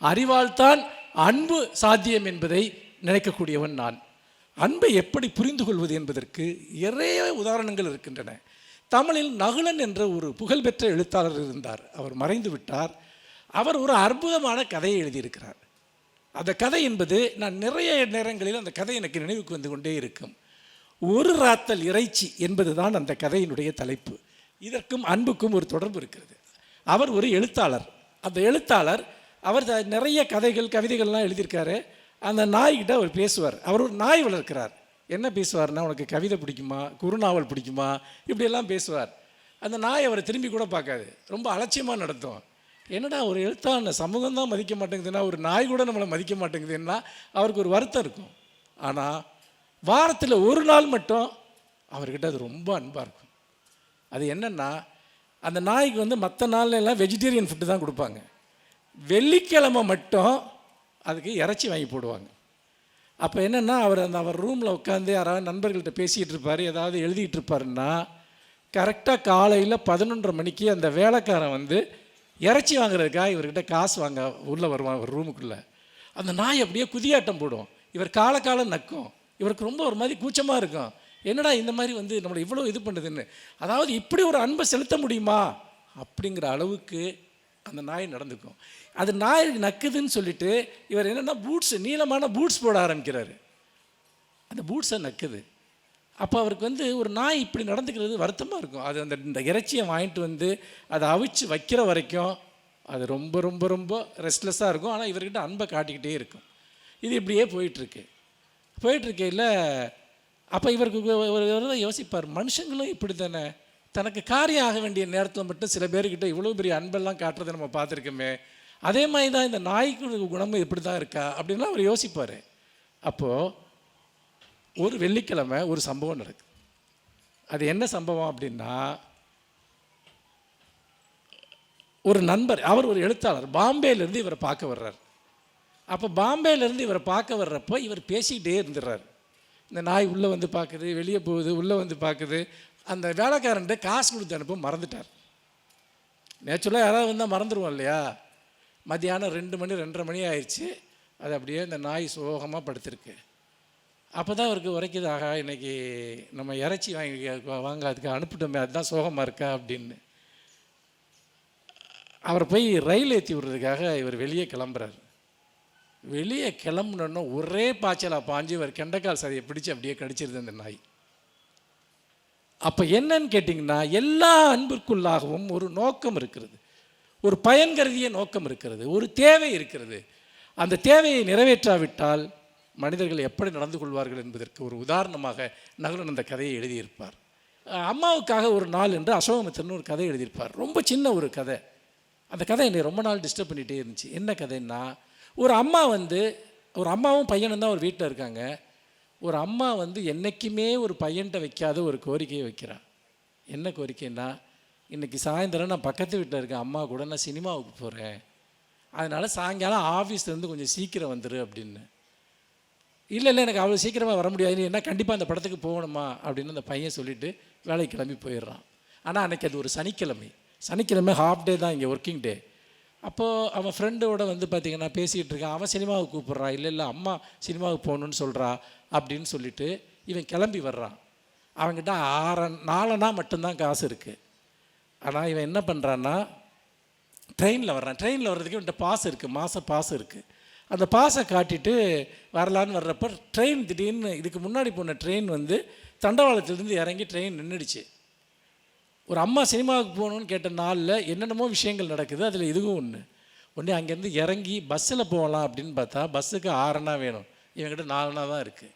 அறிவால்தான் அன்பு சாத்தியம் என்பதை நினைக்கக்கூடியவன் நான். அன்பை எப்படி புரிந்து கொள்வது என்பதற்கு நிறைய உதாரணங்கள் இருக்கின்றன. தமிழில் நகுலன் என்ற ஒரு புகழ்பெற்ற எழுத்தாளர் இருந்தார். அவர் மறைந்து விட்டார். அவர் ஒரு அற்புதமான கதையை எழுதியிருக்கிறார். அந்த கதை என்பது நான் நிறைய நேரங்களில் அந்த கதை எனக்கு நினைவுக்கு வந்து கொண்டே இருக்கும். ஒரு ராத்தல் இறைச்சி என்பது தான் அந்த கதையினுடைய தலைப்பு. இதற்கும் அன்புக்கும் ஒரு தொடர்பு இருக்கிறது. அவர் ஒரு எழுத்தாளர். அந்த எழுத்தாளர் அவர் நிறைய கதைகள் கவிதைகள்லாம் எழுதியிருக்காரு. அந்த நாய்கிட்ட அவர் பேசுவார். அவர் ஒரு நாய் வளர்க்கிறார். என்ன பேசுவார்னா, உனக்கு கவிதை பிடிக்குமா, குறுநாவல் பிடிக்குமா, இப்படியெல்லாம் பேசுவார். அந்த நாய் அவரை திரும்பி கூட பார்க்காது, ரொம்ப அலட்சியமாக நடத்தும். என்னடா ஒரு எழுத்தாளர் சமூகம் தான் மதிக்க மாட்டேங்குதுன்னா, ஒரு நாய் கூட நம்மளை மதிக்க மாட்டேங்குதுன்னா அவருக்கு ஒரு வருத்தம் இருக்கும். ஆனால் வாரத்தில் ஒரு நாள் மட்டும் அவர்கிட்ட அது ரொம்ப அன்பாக இருக்கும். அது என்னென்னா, அந்த நாய்க்கு வந்து மற்ற நாள்லாம் வெஜிடேரியன் ஃபுட்டு தான் கொடுப்பாங்க. வெள்ளிக்கிழமை மட்டும் அதுக்கு இறைச்சி வாங்கி போடுவாங்க. அப்போ என்னென்னா, அவர் ரூமில் உட்காந்து யாராவது நண்பர்கள்ட்ட பேசிகிட்டு இருப்பார், ஏதாவது எழுதிட்டு இருப்பாருன்னா, கரெக்டாக காலையில் 11:30 மணிக்கு அந்த வேலைக்காரன் வந்து இறைச்சி வாங்குறதுக்காக இவர்கிட்ட காசு வாங்க உள்ளே வருவான் ஒரு ரூமுக்குள்ளே. அந்த நாய் அப்படியே குதியாட்டம் போடும். இவர் காலம் நக்கும். இவருக்கு ரொம்ப ஒரு மாதிரி கூச்சமாக இருக்கும். என்னடா இந்த மாதிரி வந்து நம்மளை இவ்வளோ இது பண்ணுதுன்னு. அதாவது இப்படி ஒரு அன்பை செலுத்த முடியுமா அப்படிங்கிற அளவுக்கு அந்த நாய் நடந்துக்கும். அது நாய் நக்குதுன்னு சொல்லிட்டு இவர் என்னென்னா நீளமான பூட்ஸ் போட ஆரம்பிக்கிறாரு. அந்த பூட்ஸை நக்குது. அப்போ அவருக்கு வந்து ஒரு நாய் இப்படி நடந்துக்கிறது வருத்தமாக இருக்கும். அது இந்த இறைச்சியை வாங்கிட்டு வந்து அதை அவிச்சு வைக்கிற வரைக்கும் அது ரொம்ப ரொம்ப ரொம்ப ரெஸ்ட்லெஸ்ஸாக இருக்கும். ஆனால் இவர்கிட்ட அன்பை காட்டிக்கிட்டே இருக்கும். இது இப்படியே போயிட்டுருக்கையில் அப்போ இவருக்கு ஒரு யோசிப்பார், மனுஷங்களும் இப்படி தானே, தனக்கு காரியம் ஆக வேண்டிய நேரத்தில் மட்டும் சில பேர்கிட்ட இவ்வளோ பெரிய அன்பெல்லாம் காட்டுறதை நம்ம பார்த்துருக்கோமே, அதே மாதிரி தான் இந்த நாய்க்கு குணமும் இப்படி தான் இருக்கா அப்படின்லாம் அவர் யோசிப்பார். அப்போது ஒரு வெள்ளிக்கிழமை ஒரு சம்பவம் நடக்குது. அது என்ன சம்பவம் அப்படின்னா, ஒரு நண்பர், அவர் ஒரு எழுத்தாளர், பாம்பேலேருந்து இவரை பார்க்க வர்றார். அப்போ பாம்பேலேருந்து இவரை பார்க்க வர்றப்போ இவர் பேசிக்கிட்டே இருந்துடுறார். இந்த நாய் உள்ளே வந்து பார்க்குது, வெளியே போகுது, உள்ளே வந்து பார்க்குது. அந்த வேலைக்காரன்ட்டு காசு கொடுத்து அனுப்ப மறந்துட்டார். நேச்சுரலாக யாராவது வந்தால் மறந்துடுவோம் இல்லையா. மத்தியானம் 2 மணி 2:30 மணி ஆயிடுச்சு. அது அப்படியே இந்த நாய் சோகமாக படுத்திருக்கு. அப்போ தான் அவருக்கு உரைக்குது, ஆகா இன்றைக்கி நம்ம இறைச்சி வாங்க அதுக்கு அனுப்பிட்டோமே, அதுதான் சோகமாக இருக்கா அப்படின்னு. அவரை போய் ரயில் ஏற்றி விடுறதுக்காக இவர் வெளியே கிளம்புறாரு. வெளியே கிளம்புனோன்னா ஒரே பாய்ச்சலாக பாஞ்சு இவர் கெண்டைக்கால் சதையை பிடிச்சி அப்படியே கடிச்சிருது அந்த நாய். அப்போ என்னன்னு கேட்டிங்கன்னா, எல்லா அன்பிற்குள்ளாகவும் ஒரு நோக்கம் இருக்கிறது, ஒரு பயன் கருதிய நோக்கம் இருக்கிறது, ஒரு தேவை இருக்கிறது. அந்த தேவையை நிறைவேற்றாவிட்டால் மனிதர்கள் எப்படி நடந்து கொள்வார்கள் என்பதற்கு ஒரு உதாரணமாக நகுலன் அந்த கதையை எழுதியிருப்பார். அம்மாவுக்காக ஒரு நாள் என்று அசோகமித்திரன் ஒரு கதை எழுதியிருப்பார். ரொம்ப சின்ன ஒரு கதை. அந்த கதை என்னை ரொம்ப நாள் டிஸ்டர்ப் பண்ணிகிட்டே இருந்துச்சு. என்ன கதைன்னா, ஒரு அம்மாவும் பையனும் தான் ஒரு வீட்டில் இருக்காங்க. ஒரு அம்மா வந்து என்றைக்குமே ஒரு பையன்கிட்ட வைக்காத ஒரு கோரிக்கையை வைக்கிறான். என்ன கோரிக்கைன்னா, இன்றைக்கி சாயந்தரம் நான் பக்கத்து வீட்டில் இருக்கேன் அம்மா கூட, நான் சினிமாவுக்கு போகிறேன், அதனால் சாயங்காலம் ஆஃபீஸ்லேருந்து கொஞ்சம் சீக்கிரம் வந்துடு அப்படின்னு. இல்லை எனக்கு அவ்வளோ சீக்கிரமாக வர முடியாது, என்ன கண்டிப்பாக அந்த படத்துக்கு போகணுமா அப்படின்னு அந்த பையன் சொல்லிவிட்டு வேலைக்கு கிளம்பி போயிடுறான். ஆனால் அன்றைக்கி அது ஒரு சனிக்கிழமை ஹாஃப் டே தான் இங்கே ஒர்க்கிங் டே. அப்போது அவன் ஃப்ரெண்டோட வந்து பார்த்திங்கன்னா பேசிகிட்டு இருக்கான். அவன் சினிமாவுக்கு கூப்பிட்றான். இல்லை அம்மா சினிமாவுக்கு போகணுன்னு சொல்கிறா அப்படின்னு சொல்லிவிட்டு இவன் கிளம்பி வர்றான். அவன்கிட்ட 4 மட்டும்தான் காசு இருக்குது. ஆனால் இவன் என்ன பண்ணுறான்னா, ட்ரெயினில் வர்றான். ட்ரெயினில் வர்றதுக்கு இவன்கிட்ட பாஸ் இருக்குது, மாத பாஸ் இருக்குது. அந்த பாஸை காட்டிட்டு வரலான்னு வர்றப்போ ட்ரெயின் திடீர்னு, இதுக்கு முன்னாடி போன ட்ரெயின் வந்து தண்டவாளத்துலேருந்து இறங்கி ட்ரெயின் நின்றுடுச்சு. ஒரு அம்மா சினிமாவுக்கு போகணுன்னு கேட்ட நாளில் என்னென்னமோ விஷயங்கள் நடக்குது, அதில் இதுவும் ஒன்று. அங்கேருந்து இறங்கி பஸ்ஸில் போகலாம் அப்படின்னு பார்த்தா பஸ்ஸுக்கு 6 வேணும், இவன்கிட்ட 4 தான் இருக்குது.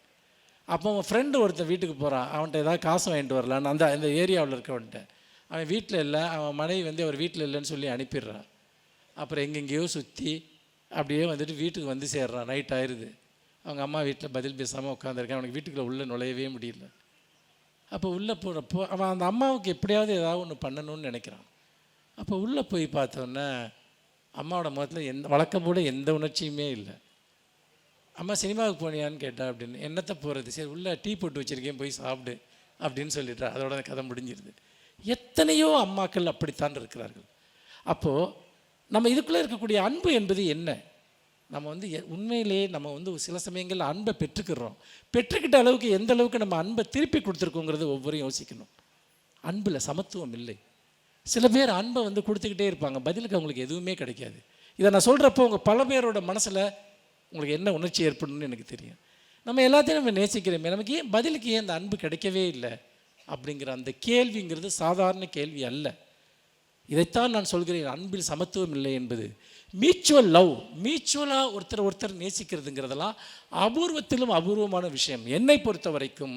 அப்போ அவன் ஃப்ரெண்டு ஒருத்தன் வீட்டுக்கு போகிறான். அவன்கிட்ட ஏதாவது காசு வாங்கிட்டு வரலான்னு அந்த ஏரியாவில் இருக்கவன்ட்ட. அவன் வீட்டில் இல்லை, அவன் மனைவி வந்து அவர் வீட்டில் இல்லைன்னு சொல்லி அனுப்பிடுறான். அப்புறம் எங்கெங்கேயோ சுற்றி அப்படியே வந்துட்டு வீட்டுக்கு வந்து சேர்றான். நைட் ஆயிடுது. அவங்க அம்மா வீட்டில் பதில் பேசாமல் உட்காந்துருக்கான். அவனுக்கு வீட்டுக்குள்ளே உள்ளே நுழையவே முடியல. அப்போ உள்ளே போகிறப்போ அவன் அந்த அம்மாவுக்கு எப்படியாவது ஏதாவது ஒன்று பண்ணணும்னு நினைக்கிறான். அப்போ உள்ளே போய் பார்த்தோன்னே அம்மாவோட முகத்தில் வழக்கம் போல எந்த உணர்ச்சியுமே இல்லை. அம்மா சினிமாவுக்கு போனியான்னு கேட்டா அப்படின்னு. என்னத்தை போகிறது, சரி உள்ளே டீ போட்டு வச்சுருக்கேன் போய் சாப்பிடு அப்படின்னு சொல்லிட்டா. அதோட கதை முடிஞ்சிருது. எத்தனையோ அம்மாக்கள் அப்படித்தான் இருக்கிறார்கள். அப்போது நம்ம இதுக்குள்ளே இருக்கக்கூடிய அன்பு என்பது என்ன? நம்ம வந்து உண்மையிலேயே நம்ம வந்து சில சமயங்களில் அன்பை பெற்றுக்கிட்ட அளவுக்கு எந்த அளவுக்கு நம்ம அன்பை திருப்பி கொடுத்துருக்கோங்கிறது ஒவ்வொருவரும் யோசிக்கணும். அன்பில் சமத்துவம் இல்லை. சில பேர் அன்பை வந்து கொடுத்துக்கிட்டே இருப்பாங்க, பதிலுக்கு அவங்களுக்கு எதுவுமே கிடைக்காது. இதை நான் சொல்கிறப்போ உங்கள் பல பேரோட மனசில் உங்களுக்கு என்ன உணர்ச்சி ஏற்படணும்னு எனக்கு தெரியும். நம்ம எல்லாத்தையும் நம்ம நேசிக்கிறோமே, நமக்கு ஏன் பதிலுக்கு ஏன் அந்த அன்பு கிடைக்கவே இல்லை அப்படிங்கிற அந்த கேள்விங்கிறது சாதாரண கேள்வி அல்ல. இதைத்தான் நான் சொல்கிறேன், அன்பில் சமத்துவம் இல்லை என்பது. மியூச்சுவல் லவ், மியூச்சுவலாக ஒருத்தர் நேசிக்கிறதுங்கிறதெல்லாம் அபூர்வத்திலும் அபூர்வமான விஷயம். என்னை பொறுத்த வரைக்கும்,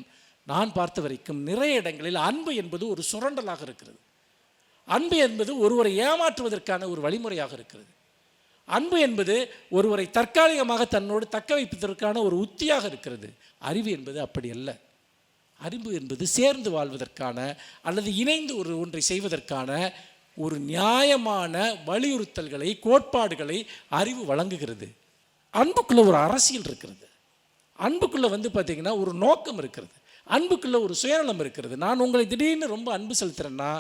நான் பார்த்த வரைக்கும் நிறைய இடங்களில் அன்பு என்பது ஒரு சுரண்டலாக இருக்கிறது. அன்பு என்பது ஒருவரை ஏமாற்றுவதற்கான ஒரு வழிமுறையாக இருக்கிறது. அன்பு என்பது ஒருவரை தற்காலிகமாக தன்னோடு தக்க வைப்பதற்கான ஒரு உத்தியாக இருக்கிறது. அறிவு என்பது அப்படி அல்ல. அறிவு என்பது சேர்ந்து வாழ்வதற்கான அல்லது இணைந்து ஒன்றை செய்வதற்கான ஒரு நியாயமான வலியுறுத்தல்களை, கோட்பாடுகளை அறிவு வழங்குகிறது. அன்புக்குள்ளே ஒரு அரசியல் இருக்கிறது. அன்புக்குள்ளே வந்து பார்த்திங்கன்னா ஒரு நோக்கம் இருக்கிறது. அன்புக்குள்ளே ஒரு சுயநலம் இருக்கிறது. நான் உங்களை திடீர்னு ரொம்ப அன்பு செலுத்துகிறேன்னா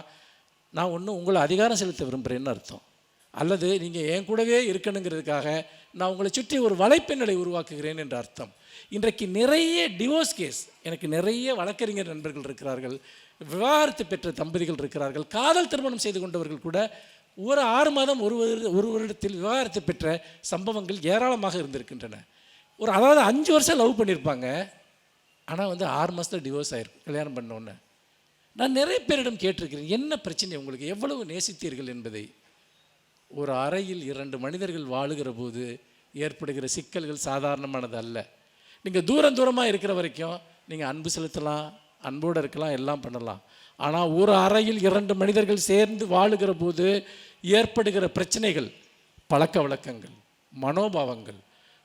நான் ஒன்றும் உங்களை அதிகாரம் செலுத்த விரும்புகிறேன்னு அர்த்தம். அல்லது நீங்கள் என் கூடவே இருக்கணுங்கிறதுக்காக நான் உங்களை சுற்றி ஒரு வலைப்பின்னலை உருவாக்குகிறேன் என்ற அர்த்தம். இன்றைக்கு நிறைய டிவோர்ஸ் கேஸ், எனக்கு நிறைய வழக்கறிஞர் நண்பர்கள் இருக்கிறார்கள், விவாகரத்து பெற்ற தம்பதிகள் இருக்கிறார்கள், காதல் திருமணம் செய்து கொண்டவர்கள் கூட ஒரு 6 மாதம் ஒரு வருடத்தில் விவாகரத்து பெற்ற சம்பவங்கள் ஏராளமாக இருந்திருக்கின்றன. அதாவது 5 வருஷம் லவ் பண்ணியிருப்பாங்க, ஆனால் வந்து 6 மாதத்தில் டிவோர்ஸ் ஆகிருக்கும் கல்யாணம் பண்ணோன்னு. நான் நிறைய பேரிடம் கேட்டிருக்கிறேன், என்ன பிரச்சனை உங்களுக்கு, எவ்வளவு நேசித்தீர்கள் என்பதை. ஒரு அறையில் 2 மனிதர்கள் வாழுகிற போது ஏற்படுகிற சிக்கல்கள் சாதாரணமானது அல்ல. நீங்கள் தூரமாக இருக்கிற வரைக்கும் நீங்கள் அன்பு செலுத்தலாம், அன்போடு இருக்கலாம், எல்லாம் பண்ணலாம். ஆனால் ஒரு அறையில் 2 மனிதர்கள் சேர்ந்து வாழுகிற போது ஏற்படுகிற பிரச்சனைகள், பழக்க வழக்கங்கள், மனோபாவங்கள்.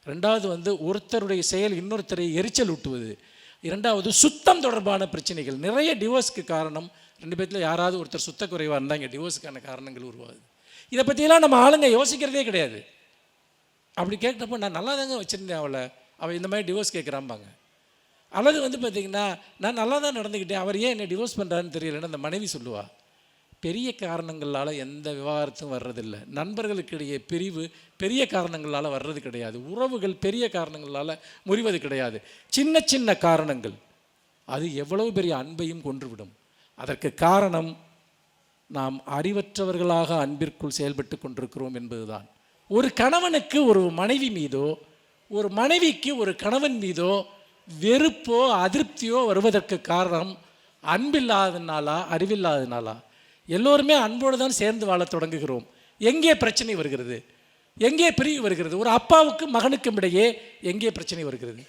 2வது வந்து ஒருத்தருடைய செயல் இன்னொருத்தரை எரிச்சல் ஊட்டுவது. 2வது சுத்தம் தொடர்பான பிரச்சனைகள். நிறைய டிவோர்ஸ்க்கு காரணம் 2 பேர்த்தில் யாராவது ஒருத்தர் சுத்த குறைவாக இருந்தால் இங்கே டிவோர்ஸுக்கான காரணங்கள் உருவாகுது. இதை பற்றியெல்லாம் நம்ம ஆளுங்க யோசிக்கிறதே கிடையாது. அப்படி கேட்டப்போ நான் நல்லா தாங்க வச்சுருந்தேன் அவள் இந்த மாதிரி டிவோர்ஸ் கேட்குறாம்பாங்க. அல்லது வந்து பார்த்திங்கன்னா நான் நல்லா தான் நடந்துக்கிட்டேன், அவர் ஏன் என்னை டிவோர்ஸ் பண்ணுறான்னு தெரியலன்னு அந்த மனைவி சொல்லுவா. பெரிய காரணங்களால் எந்த விவாகரத்தும் வர்றதில்லை. நண்பர்களுக்கு இடையே பிரிவு பெரிய காரணங்களால் வர்றது கிடையாது. உறவுகள் பெரிய காரணங்களால் முறிவது கிடையாது. சின்ன சின்ன காரணங்கள் அது எவ்வளவு பெரிய அன்பையும் கொன்றுவிடும். அதற்கு காரணம் நாம் அறிவற்றவர்களாக அன்பிற்குள் செயல்பட்டு கொண்டிருக்கிறோம் என்பதுதான். ஒரு கணவனுக்கு ஒரு மனைவி மீதோ, ஒரு மனைவிக்கு ஒரு கணவன் மீதோ வெறுப்போ அதிருப்தியோ வருவதற்கு காரணம் அன்பில்லாதனாலா அறிவில்லாதனாலா? எல்லோருமே அன்போடு தான் சேர்ந்து வாழ தொடங்குகிறோம். எங்கே பிரச்சனை வருகிறது, எங்கே பிரிவு வருகிறது? ஒரு அப்பாவுக்கு மகனுக்கும் இடையே எங்கே பிரச்சனை வருகிறது?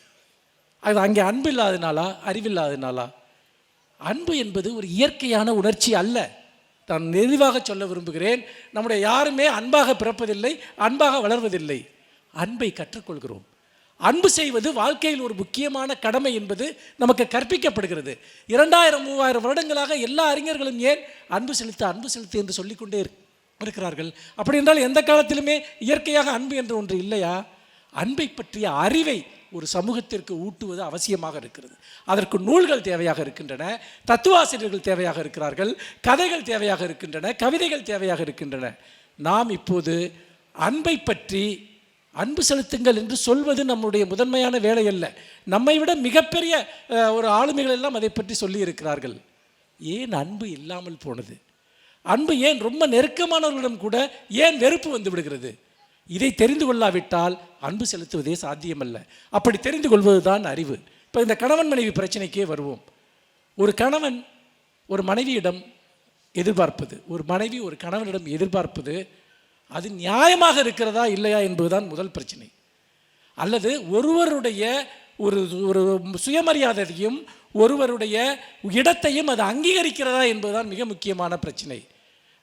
அது அங்கே அன்பு இல்லாதனாலா அறிவில்லாதனாலா? அன்பு என்பது ஒரு இயற்கையான உணர்ச்சி அல்ல. நான் தெளிவாக சொல்ல விரும்புகிறேன், நம்முடைய யாருமே அன்பாக பிறப்பதில்லை, அன்பாக வளர்வதில்லை. அன்பை கற்றுக்கொள்கிறோம். அன்பு செய்வது வாழ்க்கையில் ஒரு முக்கியமான கடமை என்பது நமக்கு கற்பிக்கப்படுகிறது. 2000-3000 வருடங்களாக எல்லா அறிஞர்களும் ஏன் அன்பு செலுத்து என்று சொல்லிக்கொண்டே இருக்கிறார்கள். அப்படி என்றால் எந்த காலத்திலுமே இயற்கையாக அன்பு என்று ஒன்று இல்லையா? அன்பை பற்றிய அறிவை ஒரு சமூகத்திற்கு ஊட்டுவது அவசியமாக இருக்கிறது. அதற்கு நூல்கள் தேவையாக இருக்கின்றன, தத்துவாசிரியர்கள் தேவையாக இருக்கிறார்கள், கதைகள் தேவையாக இருக்கின்றன, கவிதைகள் தேவையாக இருக்கின்றன. நாம் இப்போது அன்பை பற்றி அன்பு செலுத்துங்கள் என்று சொல்வது நம்முடைய முதன்மையான வேலை அல்ல. நம்மை விட மிகப்பெரிய ஒரு ஆளுமைகள் எல்லாம் அதை பற்றி சொல்லி இருக்கிறார்கள். ஏன் அன்பு இல்லாமல் போனது? அன்பு ஏன் ரொம்ப நெருக்கமானவர்களிடம் கூட ஏன் வெறுப்பு வந்து விடுகிறது? இதை தெரிந்து கொள்ளாவிட்டால் அன்பு செலுத்துவதே சாத்தியமல்ல. அப்படி தெரிந்து கொள்வது தான் அறிவு. இப்போ இந்த கணவன் மனைவி பிரச்சனைக்கே வருவோம். ஒரு கணவன் ஒரு மனைவியிடம் எதிர்பார்ப்பது, ஒரு மனைவி ஒரு கணவனிடம் எதிர்பார்ப்பது, அது நியாயமாக இருக்கிறதா இல்லையா என்பதுதான் முதல் பிரச்சனை. அல்லது ஒருவருடைய ஒரு ஒரு சுயமரியாதையும் ஒருவருடைய இடத்தையும் அது அங்கீகரிக்கிறதா என்பதுதான் மிக முக்கியமான பிரச்சனை.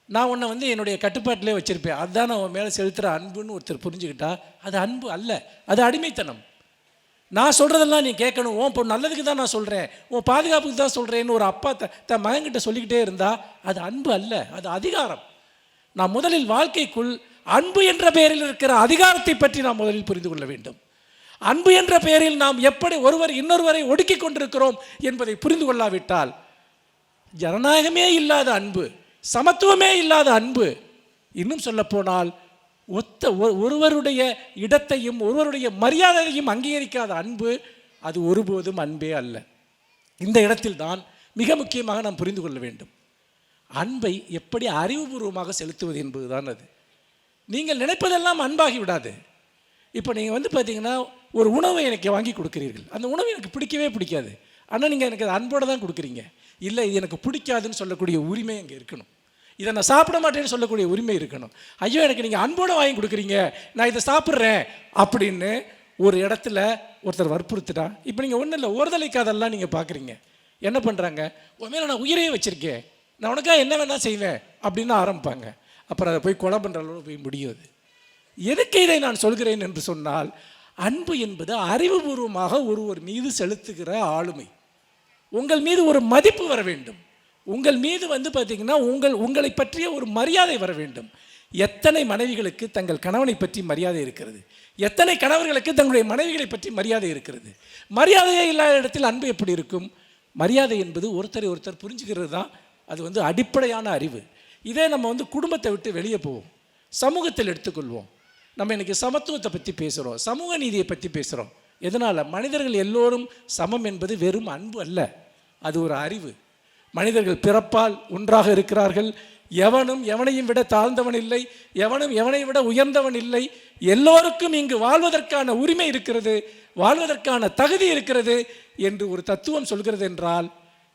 நான் உன்னை வந்து என்னுடைய கட்டுப்பாட்டிலே வச்சுருப்பேன், அதுதான் நான் உன் மேலே செலுத்துகிற அன்புன்னு ஒருத்தர் புரிஞ்சுக்கிட்டா அது அன்பு அல்ல, அது அடிமைத்தனம். நான் சொல்கிறதெல்லாம் நீ கேட்கணும், உன் நல்லதுக்கு தான் நான் சொல்கிறேன், உன் பாதுகாப்புக்கு தான் சொல்கிறேன்னு ஒரு அப்பா தன் மகன்கிட்ட சொல்லிக்கிட்டே இருந்தால் அது அன்பு அல்ல, அது அதிகாரம். நாம் முதலில் வாழ்க்கைக்குள் அன்பு என்ற பெயரில் இருக்கிற அதிகாரத்தை பற்றி நாம் முதலில் புரிந்து கொள்ள வேண்டும். அன்பு என்ற பெயரில் நாம் எப்படி ஒருவர் இன்னொருவரை ஒடுக்கி கொண்டிருக்கிறோம் என்பதை புரிந்து கொள்ளாவிட்டால் ஜனநாயகமே இல்லாத அன்பு, சமத்துவமே இல்லாத அன்பு, இன்னும் சொல்லப்போனால் ஒருவருடைய இடத்தையும் ஒருவருடைய மரியாதையையும் அங்கீகரிக்காத அன்பு அது ஒருபோதும் அன்பே அல்ல. இந்த இடத்தில் தான் மிக முக்கியமாக நாம் புரிந்து கொள்ள வேண்டும். அன்பை எப்படி அறிவுபூர்வமாக செலுத்துவது என்பதுதான் அது. நீங்கள் நினைப்பதெல்லாம் அன்பாகி விடாது. இப்போ நீங்கள் பார்த்தீங்கன்னா ஒரு உணவை எனக்கு வாங்கி கொடுக்குறீர்கள். அந்த உணவு எனக்கு பிடிக்கவே பிடிக்காது, ஆனால் நீங்கள் எனக்கு அன்போடு தான் கொடுக்குறீங்க. இல்லை, இது எனக்கு பிடிக்காதுன்னு சொல்லக்கூடிய உரிமை அங்கே இருக்கணும். இதை நான் சாப்பிட மாட்டேன்னு சொல்லக்கூடிய உரிமை இருக்கணும். ஐயோ, எனக்கு நீங்கள் அன்போடு வாங்கி கொடுக்குறீங்க, நான் இதை சாப்பிட்றேன் அப்படின்னு ஒரு இடத்துல ஒருத்தர் வற்புறுத்துட்டா, இப்போ நீங்கள் ஒன்றும் இல்லை, ஒருதலை காதெல்லாம் நீங்கள் பார்க்குறீங்க. என்ன பண்ணுறாங்க, உன் மேலே நான் உயிரையே வச்சுருக்கேன், நான் உனக்காக என்ன வேணால் செய்வேன் அப்படின்னு ஆரம்பிப்பாங்க. அப்புறம் அதை போய் கொலை பண்ணுற அளவு போய் முடியாது. எதுக்கு இதை நான் சொல்கிறேன் என்று சொன்னால், அன்பு என்பது அறிவுபூர்வமாக ஒருவர் மீது செலுத்துகிற ஆளுமை. உங்கள் மீது ஒரு மதிப்பு வர வேண்டும். உங்கள் மீது பார்த்திங்கன்னா உங்களை பற்றிய ஒரு மரியாதை வர வேண்டும். எத்தனை மனைவிகளுக்கு தங்கள் கணவனை பற்றி மரியாதை இருக்கிறது? எத்தனை கணவர்களுக்கு தங்களுடைய மனைவிகளை பற்றி மரியாதை இருக்கிறது? மரியாதையே இல்லாத இடத்தில் அன்பு எப்படி இருக்கும்? மரியாதை என்பது ஒருத்தரை ஒருத்தர் புரிஞ்சுக்கிறது தான். அது அடிப்படையான அறிவு. இதே நம்ம குடும்பத்தை விட்டு வெளியே போவோம், சமூகத்தில் எடுத்துக்கொள்வோம். நம்ம இன்றைக்கி சமத்துவத்தை பற்றி பேசுகிறோம், சமூக நீதியை பற்றி பேசுகிறோம். எதனால்? மனிதர்கள் எல்லோரும் சமம் என்பது வெறும் அன்பு அல்ல, அது ஒரு அறிவு. மனிதர்கள் பிறப்பால் ஒன்றாக இருக்கிறார்கள். எவனும் எவனையும் விட தாழ்ந்தவன் இல்லை, எவனும் எவனை விட உயர்ந்தவன் இல்லை. எல்லோருக்கும் இங்கு வாழ்வதற்கான உரிமை இருக்கிறது, வாழ்வதற்கான தகுதி இருக்கிறது என்று ஒரு தத்துவம் சொல்கிறது என்றால்,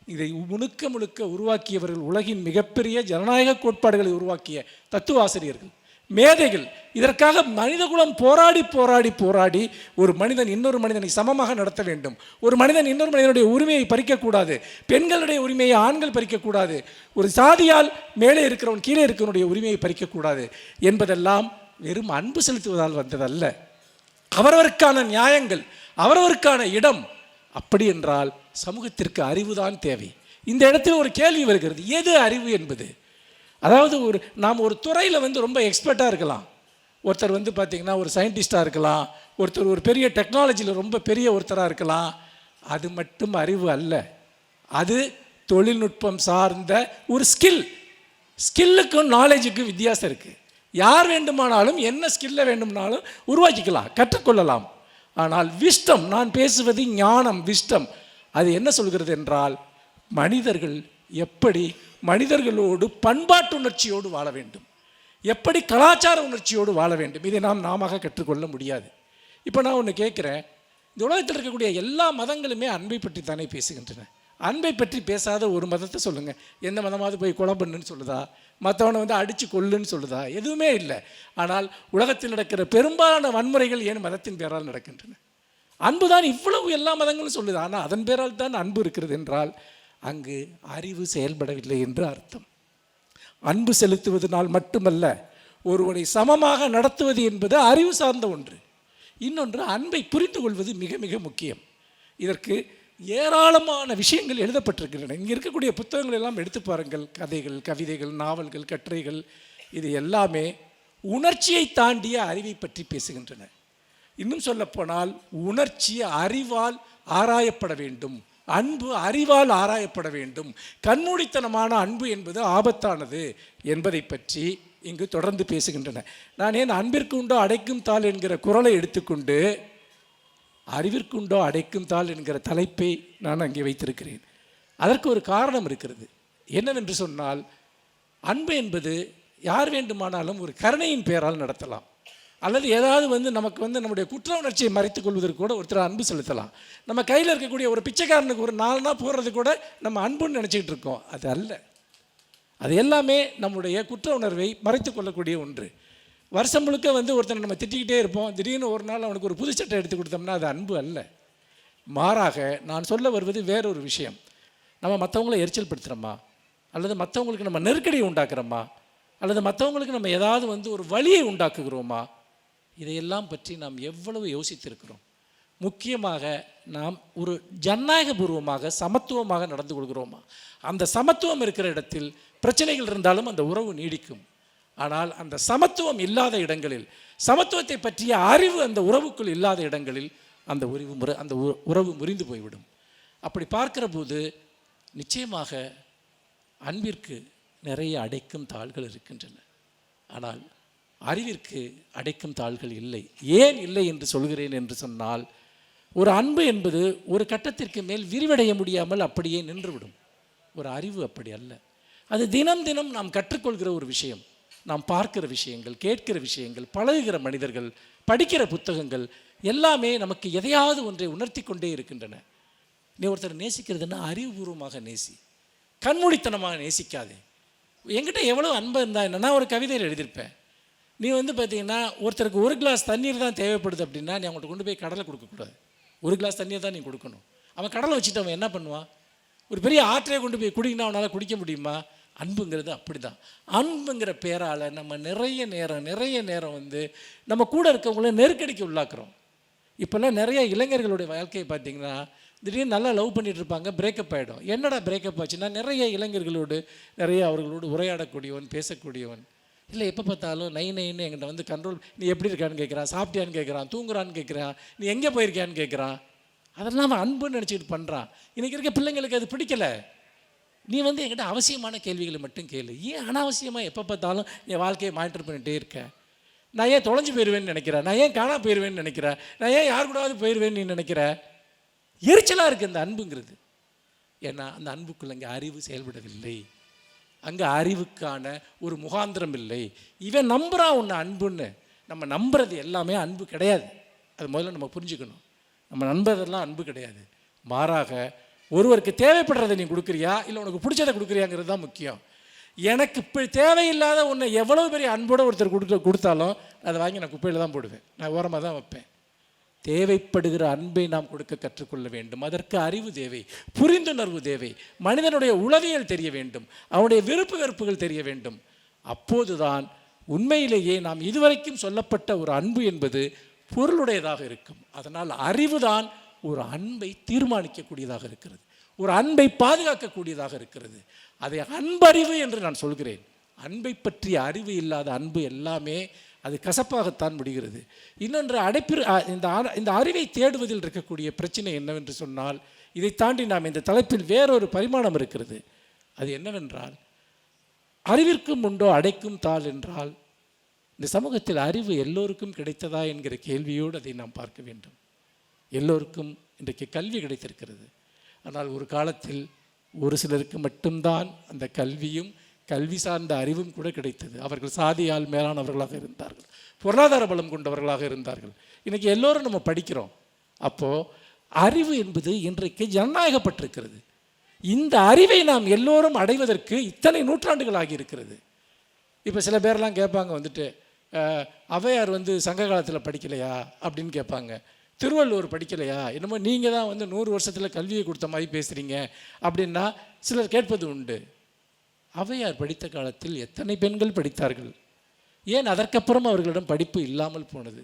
இதை முழுக்க முழுக்க உருவாக்கியவர்கள் உலகின் மிகப்பெரிய ஜனநாயக கோட்பாடுகளை உருவாக்கிய தத்துவ ஆசிரியர்கள், மேதைகள். இதற்காக மனிதகுலம் போராடி போராடி போராடி ஒரு மனிதன் இன்னொரு மனிதனை சமமாக நடத்த வேண்டும், ஒரு மனிதன் இன்னொரு மனிதனுடைய உரிமையை பறிக்கக்கூடாது, பெண்களுடைய உரிமையை ஆண்கள் பறிக்கக்கூடாது, ஒரு சாதியால் மேலே இருக்கிறவன் கீழே இருக்கிறவனுடைய உரிமையை பறிக்கக்கூடாது என்பதெல்லாம் வெறும் அன்பு செலுத்துவதால் வந்ததல்ல. அவரவருக்கான நியாயங்கள், அவரவருக்கான இடம். அப்படி என்றால் சமூகத்திற்கு அறிவுதான் தேவை. இந்த இடத்தில் ஒரு கேள்வி வருகிறது, எது அறிவு என்பது? அதாவது நாம் ஒரு துறையில் ரொம்ப எக்ஸ்பர்ட்டாக இருக்கலாம். ஒருத்தர் பார்த்திங்கன்னா ஒரு சயின்டிஸ்டாக இருக்கலாம், ஒருத்தர் ஒரு பெரிய டெக்னாலஜியில் ரொம்ப பெரிய ஒருத்தராக இருக்கலாம். அது மட்டும் அறிவு அல்ல, அது தொழில்நுட்பம் சார்ந்த ஒரு ஸ்கில்லுக்கும் நாலேஜுக்கும் வித்தியாசம் இருக்குது. யார் வேண்டுமானாலும் என்ன ஸ்கில்லை வேண்டுமானாலும் உருவாக்கிக்கலாம், கற்றுக்கொள்ளலாம். ஆனால் விஸ்டம், நான் பேசுவது ஞானம், விஸ்டம், அது என்ன சொல்கிறது என்றால், மனிதர்கள் எப்படி மனிதர்களோடு பண்பாட்டு உணர்ச்சியோடு வாழ வேண்டும், எப்படி கலாச்சார உணர்ச்சியோடு வாழ வேண்டும், இதை நாம கற்றுக்கொள்ள முடியாது. இப்போ நான் ஒன்று கேட்குறேன், இந்த உலகத்தில் இருக்கக்கூடிய எல்லா மதங்களுமே அன்பை பற்றி தானே பேசுகின்றன. அன்பை பற்றி பேசாத ஒரு மதத்தை சொல்லுங்கள். எந்த மதமாவது போய் கொலை பண்ணுன்னு சொல்லுதா? மற்றவனை அடித்து கொல்லுன்னு சொல்லுதா? எதுவுமே இல்லை. ஆனால் உலகத்தில் நடக்கிற பெரும்பாலான வன்முறைகள் ஏன் மதத்தின் பேரால் நடக்கின்றன? அன்பு தான் இவ்வளவு எல்லா மதங்களும் சொல்லுது. ஆனால் அதன் பேரால் தான் அன்பு இருக்கிறது என்றால் அங்கு அறிவு செயல்படவில்லை என்று அர்த்தம். அன்பு செலுத்துவதனால் மட்டுமல்ல, ஒருவனை சமமாக நடத்துவது என்பது அறிவு சார்ந்த ஒன்று. இன்னொன்று, அன்பை புரிந்து கொள்வது மிக மிக முக்கியம். இதற்கு ஏராளமான விஷயங்கள் எழுதப்பட்டிருக்கின்றன. இங்கே இருக்கக்கூடிய புத்தகங்கள் எல்லாம் எடுத்து பாருங்கள். கதைகள், கவிதைகள், நாவல்கள், கட்டுரைகள், இது எல்லாமே உணர்ச்சியை தாண்டிய அறிவை பற்றி பேசுகின்றன. இன்னும் சொல்லப்போனால் உணர்ச்சி அறிவால் ஆராயப்பட வேண்டும், அன்பு அறிவால் ஆராயப்பட வேண்டும். கண்மூடித்தனமான அன்பு என்பது ஆபத்தானது என்பதை பற்றி இங்கு தொடர்ந்து பேசுகின்றன. நான் ஏன் அன்பிற்கு உண்டோ அடைக்கும் தாள் என்கிற குரலை எடுத்துக்கொண்டு அறிவிற்குண்டோ அடைக்கும் தாள் என்கிற தலைப்பை நான் அங்கே வைத்திருக்கிறேன். அதற்கு ஒரு காரணம் இருக்கிறது. என்னவென்று சொன்னால், அன்பு என்பது யார் வேண்டுமானாலும் ஒரு கருணையின் பெயரால் நடத்தலாம், அல்லது ஏதாவது நமக்கு நம்முடைய குற்ற உணர்ச்சியை மறைத்துக் கொள்வதற்கு கூட ஒருத்தர் அன்பு செலுத்தலாம். நம்ம கையில் இருக்கக்கூடிய ஒரு பிச்சைக்காரனுக்கு ஒரு 4 நாள் போடுறது கூட நம்ம அன்புன்னு நினச்சிக்கிட்டு இருக்கோம். அது அல்ல. அது எல்லாமே நம்முடைய குற்ற உணர்வை மறைத்து கொள்ளக்கூடிய ஒன்று. வருஷம் முழுக்க ஒருத்தனை நம்ம திட்டிக்கிட்டே இருப்போம். திடீர்னு ஒரு நாள் அவனுக்கு ஒரு புது சட்டை எடுத்து கொடுத்தோம்னா அது அன்பு அல்ல. மாறாக நான் சொல்ல வருவது வேறொரு விஷயம். நம்ம மற்றவங்கள எரிச்சல் படுத்துகிறோமா, அல்லது மற்றவங்களுக்கு நம்ம நெருக்கடியை உண்டாக்குறோமா, அல்லது மற்றவங்களுக்கு நம்ம ஏதாவது ஒரு வழியை உண்டாக்குகிறோமா, இதையெல்லாம் பற்றி நாம் எவ்வளவு யோசித்திருக்கிறோம்? முக்கியமாக நாம் ஒரு ஜனநாயகபூர்வமாக சமத்துவமாக நடந்து கொள்கிறோமா? அந்த சமத்துவம் இருக்கிற இடத்தில் பிரச்சனைகள் இருந்தாலும் அந்த உறவு நீடிக்கும். ஆனால் அந்த சமத்துவம் இல்லாத இடங்களில், சமத்துவத்தை பற்றிய அறிவு அந்த உறவுக்குள் இல்லாத இடங்களில் அந்த உறவு முறிந்து போய்விடும். அப்படி பார்க்கிற போது நிச்சயமாக அன்பிற்கு நிறைய அடைக்கும் தாள்கள் இருக்கின்றன. ஆனால் அறிவிற்கு அடைக்கும் தாள்கள் இல்லை. ஏன் இல்லை என்று சொல்கிறேன் என்று சொன்னால், ஒரு அன்பு என்பது ஒரு கட்டத்திற்கு மேல் விரிவடைய முடியாமல் அப்படியே நின்றுவிடும். ஒரு அறிவு அப்படி அல்ல. அது தினம் தினம் நாம் கற்றுக்கொள்கிற ஒரு விஷயம். நாம் பார்க்கிற விஷயங்கள், கேட்கிற விஷயங்கள், பழகுகிற மனிதர்கள், படிக்கிற புத்தகங்கள் எல்லாமே நமக்கு எதையாவது ஒன்றை உணர்த்தி கொண்டே இருக்கின்றன. நீ ஒருத்தர் நேசிக்கிறதுன்னா அறிவுபூர்வமாக நேசி, கண்மூடித்தனமாக நேசிக்காதே. என்கிட்ட எவ்வளோ அன்பு இருந்தால் என்னன்னா, ஒரு கவிதையில் எழுதியிருப்பேன். நீ பார்த்தீங்கன்னா ஒருத்தருக்கு ஒரு கிளாஸ் தண்ணீர் தான் தேவைப்படுது அப்படின்னா, நீ அவங்கள்ட்ட கொண்டு போய் கடலை கொடுக்கக்கூடாது. ஒரு கிளாஸ் தண்ணீர் தான் நீ கொடுக்கணும். அவன் கடலை வச்சுட்டு அவன் என்ன பண்ணுவான்? ஒரு பெரிய ஆற்றையே கொண்டு போய் குடிக்கினா அவனால் குடிக்க முடியுமா? அன்புங்கிறது அப்படி தான். அன்புங்கிற பேரால் நம்ம நிறைய நேரம் நம்ம கூட இருக்கவங்கள நெருக்கடிக்கு உள்ளாக்குறோம். இப்போல்லாம் நிறைய இளைஞர்களுடைய வாழ்க்கையை பார்த்திங்கன்னா, திடீர்னு நல்லா லவ் பண்ணிகிட்டு இருப்பாங்க, பிரேக்கப் ஆகிடும். என்னடா பிரேக்கப் ஆச்சுன்னா, நிறைய இளைஞர்களோடு அவர்களோடு உரையாடக்கூடியவன், பேசக்கூடியவன் இல்லை, எப்போ பார்த்தாலும் நைன்னு என்கிட்ட கண்ட்ரோல், நீ எப்படி இருக்கான்னு கேட்குறான், சாப்பிட்டியான்னு கேட்குறான், தூங்குறான்னு கேட்குறான், நீ எங்கே போயிருக்கியான்னு கேட்குறான். அதெல்லாம் அவன் அன்புன்னு நினச்சிட்டு பண்ணுறான். இன்றைக்கி இருக்க பிள்ளைங்களுக்கு அது பிடிக்கலை. நீ என்கிட்ட அவசியமான கேள்விகளை மட்டும் கேளு. ஏன் அனாவசியமாக எப்போ பார்த்தாலும் என் வாழ்க்கையை மானிட்டர் பண்ணிகிட்டே இருக்கேன்? நான் ஏன் தொலைஞ்சு போயிடுவேன்னு நினைக்கிறேன்? நான் ஏன் காணா போயிடுவேன்னு நினைக்கிறேன்? நான் ஏன் யார் கூடாவது போயிடுவேன்னு நீ நினைக்கிற? எரிச்சலாக இருக்குது அந்த அன்புங்கிறது. ஏன்னா அந்த அன்புக்குள்ள அங்கே அறிவு செயல்படவில்லை. அங்கே அறிவுக்கான ஒரு முகாந்திரம் இல்லை. இவன் நம்புகிறான் உன்னை அன்புன்னு. நம்ம நம்புறது எல்லாமே அன்பு கிடையாது. அது முதல்ல நம்ம புரிஞ்சுக்கணும். நம்ம நம்புறதெல்லாம் அன்பு கிடையாது. மாறாக ஒருவருக்கு தேவைப்படுறதை நீ கொடுக்குறியா, இல்லை உனக்கு பிடிச்சதை கொடுக்குறியாங்கிறது தான் முக்கியம். எனக்கு இப்போ தேவையில்லாத ஒன்று எவ்வளோ பெரிய அன்போடு ஒருத்தர் கொடுத்தாலும் அதை வாங்கி நான் குப்பையில் தான் போடுவேன், நான் ஓரமாக தான் வைப்பேன். தேவைப்படுகிற அன்பை நாம் கொடுக்க கற்றுக்கொள்ள வேண்டும். அதற்கு அறிவு தேவை, புரிந்துணர்வு தேவை, மனிதனுடைய உளவியல் தெரிய வேண்டும், அவனுடைய விருப்பு வெறுப்புகள் தெரிய வேண்டும். அப்போதுதான் உண்மையிலேயே நாம் இதுவரைக்கும் சொல்லப்பட்ட ஒரு அன்பு என்பது பொருளுடையதாக இருக்கும். அதனால் அறிவுதான் ஒரு அன்பை தீர்மானிக்கக்கூடியதாக இருக்கிறது, ஒரு அன்பை பாதுகாக்கக்கூடியதாக இருக்கிறது. அதை அன்பறிவு என்று நான் சொல்கிறேன். அன்பை பற்றிய அறிவு இல்லாத அன்பு எல்லாமே அது கசப்பாகத்தான் முடிகிறது. இன்னொன்று இந்த அறிவை தேடுவதில் இருக்கக்கூடிய பிரச்சனை என்னவென்று சொன்னால், இதை தாண்டி நாம் இந்த தலைப்பில் வேறொரு பரிமாணம் இருக்கிறது. அது என்னவென்றால், அறிவிற்கும் உண்டோ அடைக்கும் தாள் என்றால், இந்த சமூகத்தில் அறிவு எல்லோருக்கும் கிடைத்ததா என்கிற கேள்வியோடு அதை நாம் பார்க்க வேண்டும். எல்லோருக்கும் இன்றைக்கு கல்வி கிடைத்திருக்கிறது. ஆனால் ஒரு காலத்தில் ஒரு சிலருக்கு மட்டும்தான் அந்த கல்வியும் கல்வி சார்ந்த அறிவும் கூட கிடைத்தது. அவர்கள் சாதியால் மேலானவர்களாக இருந்தார்கள், பொருளாதார பலம் கொண்டவர்களாக இருந்தார்கள். இன்றைக்கி எல்லோரும் நம்ம படிக்கிறோம். அப்போது அறிவு என்பது இன்றைக்கு ஜனநாயகப்பட்டிருக்கிறது. இந்த அறிவை நாம் எல்லோரும் அடைவதற்கு இத்தனை நூற்றாண்டுகள் ஆகியிருக்கிறது. இப்போ சில பேர்லாம் கேட்பாங்க, ஔவையார் சங்க காலத்தில் படிக்கலையா அப்படின்னு கேட்பாங்க. திருவள்ளுவர் படிக்கலையா, என்னமோ நீங்கள் தான் 100 வருஷத்தில் கல்வியை கொடுத்த மாதிரி பேசுகிறீங்க அப்படின்னா சிலர் கேட்பது உண்டு. ஔவையார் படித்த காலத்தில் எத்தனை பெண்கள் படித்தார்கள்? ஏன் அதற்கப்புறம் அவர்களிடம் படிப்பு இல்லாமல் போனது?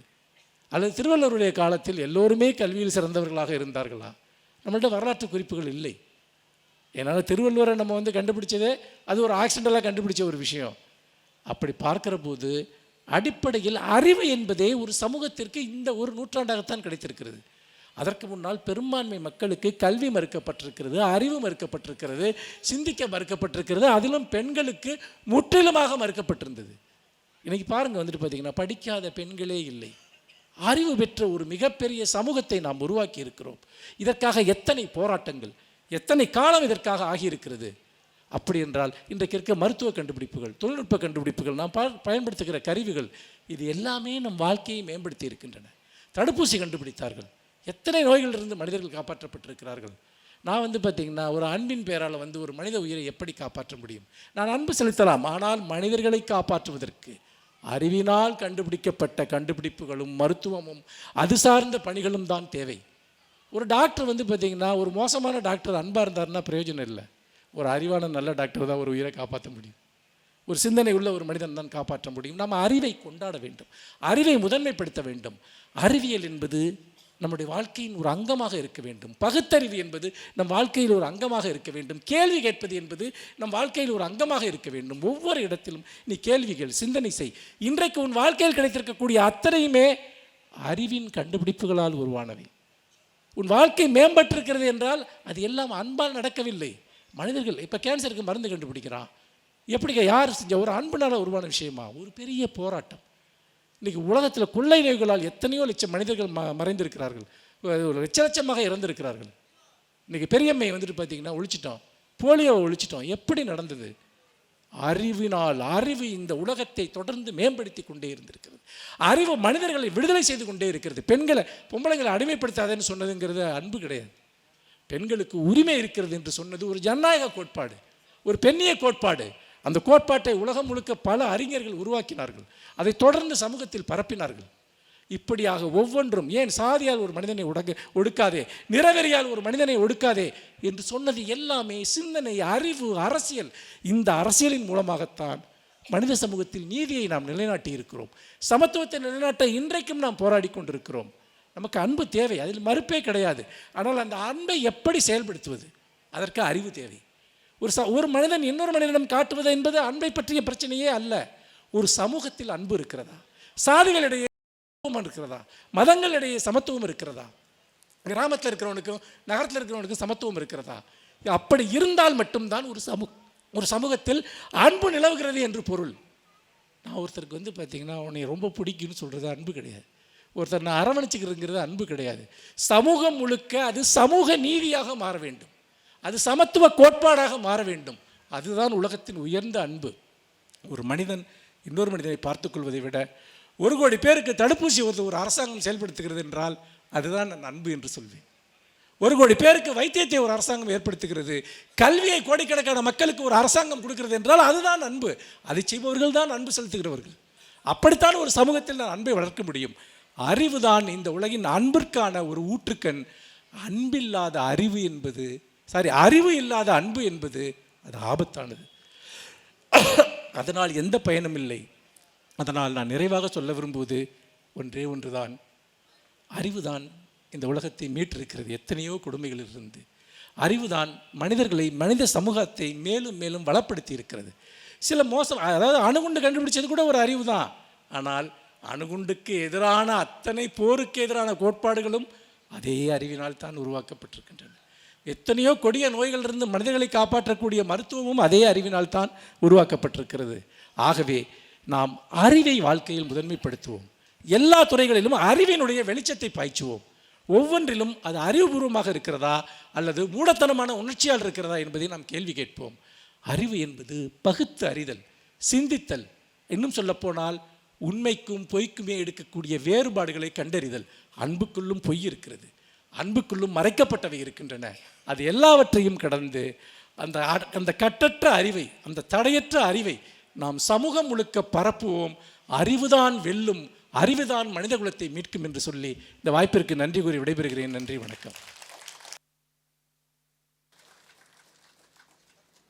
அல்லது திருவள்ளுவருடைய காலத்தில் எல்லோருமே கல்வியில் சிறந்தவர்களாக இருந்தார்களா? நம்மள்ட்ட வரலாற்று குறிப்புகள் இல்லை. ஏன்னால் திருவள்ளுவரை நம்ம கண்டுபிடிச்சதே அது ஒரு ஆக்சிடென்டலாக கண்டுபிடிச்ச ஒரு விஷயம். அப்படி பார்க்கிற போது அடிப்படையில் அறிவு என்பதே ஒரு சமூகத்திற்கு இந்த ஒரு நூற்றாண்டாகத்தான் கிடைத்திருக்கிறது. அதற்கு முன்னால் பெரும்பான்மை மக்களுக்கு கல்வி மறுக்கப்பட்டிருக்கிறது, அறிவு மறுக்கப்பட்டிருக்கிறது, சிந்திக்க மறுக்கப்பட்டிருக்கிறது. அதிலும் பெண்களுக்கு முற்றிலுமாக மறுக்கப்பட்டிருந்தது. இன்றைக்கி பாருங்கள், பார்த்திங்கன்னா படிக்காத பெண்களே இல்லை. அறிவு பெற்ற ஒரு மிகப்பெரிய சமூகத்தை நாம் உருவாக்கி இருக்கிறோம். இதற்காக எத்தனை போராட்டங்கள், எத்தனை காலம் இதற்காக ஆகியிருக்கிறது. அப்படி என்றால் இன்றைக்கு இருக்க மருத்துவ கண்டுபிடிப்புகள், தொழில்நுட்ப கண்டுபிடிப்புகள், நாம் பயன்படுத்துகிற கருவிகள், இது எல்லாமே நம் வாழ்க்கையை மேம்படுத்தி இருக்கின்றன. தடுப்பூசி கண்டுபிடித்தார்கள், எத்தனை நோய்களிலிருந்து மனிதர்கள் காப்பாற்றப்பட்டிருக்கிறார்கள். நான் பார்த்திங்கன்னா ஒரு அன்பின் பெயரால் ஒரு மனித உயிரை எப்படி காப்பாற்ற முடியும்? நான் அன்பு செலுத்தலாம், ஆனால் மனிதர்களை காப்பாற்றுவதற்கு அறிவினால் கண்டுபிடிக்கப்பட்ட கண்டுபிடிப்புகளும் மருத்துவமும் அது சார்ந்த பணிகளும் தான் தேவை. ஒரு டாக்டர் பார்த்திங்கன்னா ஒரு மோசமான டாக்டர் அன்பாக இருந்தார்னா பிரயோஜனம் இல்லை. ஒரு அறிவான நல்ல டாக்டர் தான் ஒரு உயிரை காப்பாற்ற முடியும். ஒரு சிந்தனை உள்ள ஒரு மனிதன் தான் காப்பாற்ற முடியும். நம்ம அறிவை கொண்டாட வேண்டும், அறிவை முதன்மைப்படுத்த வேண்டும். அறிவியல் என்பது நம்முடைய வாழ்க்கையின் ஒரு அங்கமாக இருக்க வேண்டும். பகுத்தறிவு என்பது நம் வாழ்க்கையில் ஒரு அங்கமாக இருக்க வேண்டும். கேள்வி கேட்பது என்பது நம் வாழ்க்கையில் ஒரு அங்கமாக இருக்க வேண்டும். ஒவ்வொரு இடத்திலும் நீ கேள்விகள், சிந்தனை செய். இன்றைக்கு உன் வாழ்க்கையில் கிடைத்திருக்கக்கூடிய அத்தனையுமே அறிவின் கண்டுபிடிப்புகளால் உருவானவை. உன் வாழ்க்கை மேம்பட்டிருக்கிறது என்றால் அது எல்லாம் அன்பால் நடக்கவில்லை. மனிதர்கள் இப்போ கேன்சருக்கு மருந்து கண்டுபிடிக்கிறான், எப்படி யார் செஞ்ச? ஒரு அன்புனால உருவான விஷயமா? ஒரு பெரிய போராட்டம். இன்றைக்கி உலகத்தில் கொள்ளை நோய்களால் எத்தனையோ லட்சம் மனிதர்கள் மறைந்திருக்கிறார்கள், லட்சமாக இறந்திருக்கிறார்கள். இன்றைக்கி பெரியம்மையை வந்துட்டு பார்த்திங்கன்னா ஒழிச்சிட்டோம், போலியோவை ஒழிச்சிட்டோம். எப்படி நடந்தது? அறிவினால். அறிவு இந்த உலகத்தை தொடர்ந்து மேம்படுத்தி கொண்டே இருந்திருக்கிறது. அறிவு மனிதர்களை விடுதலை செய்து கொண்டே இருக்கிறது. பெண்களை பொம்பளைங்களை அடிமைப்படுத்தாதேன்னு சொன்னதுங்கிறது அன்பு கிடையாது. பெண்களுக்கு உரிமை இருக்கிறது என்று சொன்னது ஒரு ஜனநாயக கோட்பாடு, ஒரு பெண்ணிய கோட்பாடு. அந்த கோட்பாட்டை உலகம் முழுக்க பல அறிஞர்கள் உருவாக்கினார்கள், அதை தொடர்ந்து சமூகத்தில் பரப்பினார்கள். இப்படியாக ஒவ்வொன்றும், ஏன் சாதியால் ஒரு மனிதனை ஒடுக்காதே, நிறவெறியால் ஒரு மனிதனை ஒடுக்காதே என்று சொன்னது எல்லாமே சிந்தனை, அறிவு, அரசியல். இந்த அரசியலின் மூலமாகத்தான் மனித சமூகத்தில் நீதியை நாம் நிலைநாட்டி இருக்கிறோம், சமத்துவத்தை நிலைநாட்ட இன்றைக்கும் நாம் போராடி கொண்டிருக்கிறோம். நமக்கு அன்பு தேவை, அதில் மறுப்பே கிடையாது. ஆனால் அந்த அன்பை எப்படி செயல்படுத்துவது, அதற்கு அறிவு தேவை. ஒரு மனிதன் இன்னொரு மனிதனிடம் காட்டுவது என்பது அன்பை பற்றிய பிரச்சனையே அல்ல. ஒரு சமூகத்தில் அன்பு இருக்கிறதா, சாதிகளிடையே இருக்கிறதா, மதங்களிடையே சமத்துவம் இருக்கிறதா, கிராமத்தில் இருக்கிறவனுக்கும் நகரத்தில் இருக்கிறவனுக்கும் சமத்துவம் இருக்கிறதா? அப்படி இருந்தால் மட்டும்தான் ஒரு சமூகத்தில் அன்பு நிலவுகிறது என்று பொருள். நான் ஒருத்தருக்கு வந்து பார்த்தீங்கன்னா உன்னை ரொம்ப பிடிக்குன்னு சொல்கிறது அன்பு கிடையாது. ஒருத்தர் நான் அரவணைச்சிக்கிறதுங்கிறது அன்பு கிடையாது. சமூகம் முழுக்க அது சமூக நீதியாக மாற வேண்டும், அது சமத்துவ கோட்பாடாக மாற வேண்டும். அதுதான் உலகத்தின் உயர்ந்த அன்பு. ஒரு மனிதன் இன்னொரு மனிதனை பார்த்துக்கொள்வதை விட 1 கோடி பேருக்கு தடுப்பூசி ஒரு அரசாங்கம் செயல்படுத்துகிறது என்றால் அதுதான் நான் அன்பு என்று சொல்வேன். 1 கோடி பேருக்கு வைத்தியத்தை ஒரு அரசாங்கம் ஏற்படுத்துகிறது, கல்வியை கோடிக்கணக்கான மக்களுக்கு ஒரு அரசாங்கம் கொடுக்கிறது என்றால் அதுதான் அன்பு. அதை செய்பவர்கள் தான் அன்பு செலுத்துகிறவர்கள். அப்படித்தான் ஒரு சமூகத்தில் நான் அன்பை வளர்க்க முடியும். அறிவு தான் இந்த உலகின் அன்பிற்கான ஒரு ஊற்றுக்கண். அன்பில்லாத அறிவு என்பது அறிவு இல்லாத அன்பு என்பது அது ஆபத்தானது. அதனால் எந்த பயனும் இல்லை. அதனால் நான் நிறைவாக சொல்ல விரும்புவது ஒன்றே ஒன்றுதான், அறிவுதான் இந்த உலகத்தை மீட்டிருக்கிறது எத்தனையோ கொடுமைகளிலிருந்து. அறிவுதான் மனிதர்களை, மனித சமூகத்தை மேலும் மேலும் வளப்படுத்தி இருக்கிறது. சில மோசம், அதாவது அணுகுண்டு கண்டுபிடிச்சது கூட ஒரு அறிவு தான். ஆனால் அணுகுண்டுக்கு எதிரான அத்தனை போருக்கு எதிரான கோட்பாடுகளும் அதே அறிவினால் தான் உருவாக்கப்பட்டிருக்கின்றன. எத்தனையோ கொடிய நோய்களிலிருந்து மனிதர்களை காப்பாற்றக்கூடிய மருத்துவமும் அதே அறிவினால் தான் உருவாக்கப்பட்டிருக்கிறது. ஆகவே நாம் அறிவை வாழ்க்கையில் முதன்மைப்படுத்துவோம். எல்லா துறைகளிலும் அறிவினுடைய வெளிச்சத்தை பாய்ச்சுவோம். ஒவ்வொன்றிலும் அது அறிவுபூர்வமாக இருக்கிறதா அல்லது மூடத்தனமான உணர்ச்சியால் இருக்கிறதா என்பதை நாம் கேள்வி கேட்போம். அறிவு என்பது பகுத்து அறிதல், சிந்தித்தல், இன்னும் சொல்லப்போனால் உண்மைக்கும் பொய்க்குமே எடுக்கக்கூடிய வேறுபாடுகளை கண்டறிதல். அன்புக்குள்ளும் பொய் இருக்கிறது, அன்புக்குள்ளும் மறைக்கப்பட்டவை இருக்கின்றன. அது எல்லாவற்றையும் கடந்து அந்த கட்டற்ற அறிவை, அந்த தடையற்ற அறிவை நாம் சமூகம் முழுக்க பரப்புவோம். அறிவுதான் வெல்லும், அறிவுதான் மனித குலத்தை மீட்கும் என்று சொல்லி இந்த வாய்ப்பிற்கு நன்றி கூறி விடைபெறுகிறேன். நன்றி, வணக்கம்.